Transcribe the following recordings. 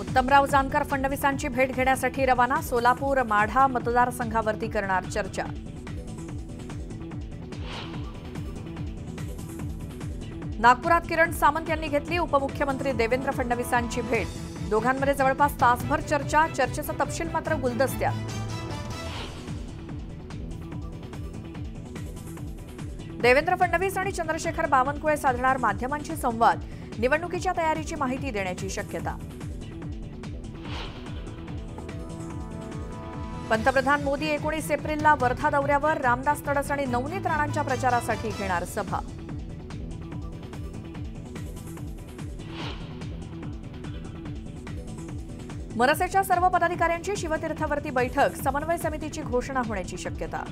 उत्तमराव जानकर फडणवीसांची भेट घेण्यासाठी रवाना. सोलापूर माढा मतदारसंघावरती करणार चर्चा. नागपुरात किरण सामंत यांनी घेतली उपमुख्यमंत्री देवेंद्र फडणवीसांची भेट. दोघांमध्ये जवळपास तासभर चर्चा. चर्चेचा तपशील मात्र गुलदस्त्यात. देवेंद्र फडणवीस आणि चंद्रशेखर बावनकुळे साधणार माध्यमांशी संवाद. निवडणुकीच्या तयारीची माहिती देण्याची शक्यता. पंतप्रधान मोदी 19 एप्रिलला वर्धा दौऱ्यावर. रामदास तडस आणि नवनीत राणांच्या प्रचारासाठी घेणार सभा. मनसेच्या सर्व पदाधिकाऱ्यांची शिवतीर्थावरती बैठक. समन्वय समितीची घोषणा होण्याची शक्यता.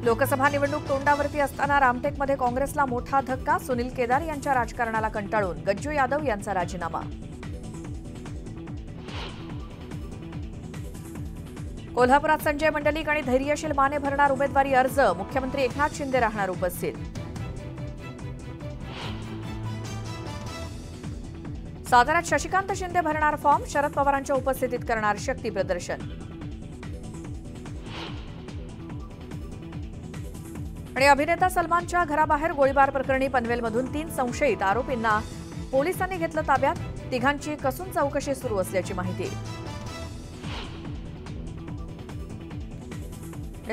लोकसभा निवडणूक तोंडावरती असताना रामटेकमध्ये काँग्रेसला मोठा धक्का. सुनील केदार यांच्या राजकारणाला कंटाळून गज्जू यादव यांचा राजीनामा. कोल्हापुरात संजय मंडलिक आणि धैर्यशील माने भरणार उमेदवारी अर्ज. मुख्यमंत्री एकनाथ शिंदे राहणार उपस्थित. साताऱ्यात शशिकांत शिंदे भरणार फॉर्म. शरद पवारांच्या उपस्थितीत करणार शक्ती प्रदर्शन. आणि अभिनेता सलमानच्या घराबाहेर गोळीबार प्रकरणी पनवेलमधून 3 संशयित आरोपींना पोलिसांनी घेतलं ताब्यात. तिघांची कसून चौकशी सुरू असल्याची माहिती.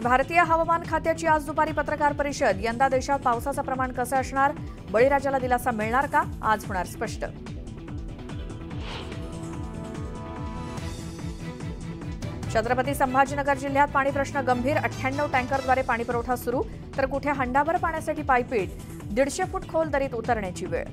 भारतीय हवामान खात्याची आज दुपारी पत्रकार परिषद. यंदा देशात पावसाचं प्रमाण कसं असणार? बळीराजाला दिलासा मिळणार का? आज होणार स्पष्ट. छत्रपती संभाजीनगर जिल्ह्यात पाणी प्रश्न गंभीर. 98 टँकरद्वारे पाणीपुरवठा सुरू, तर कुठे हंडाभर पाण्यासाठी पायपीट. 150 फूट खोल दरीत उतरण्याची वेळ.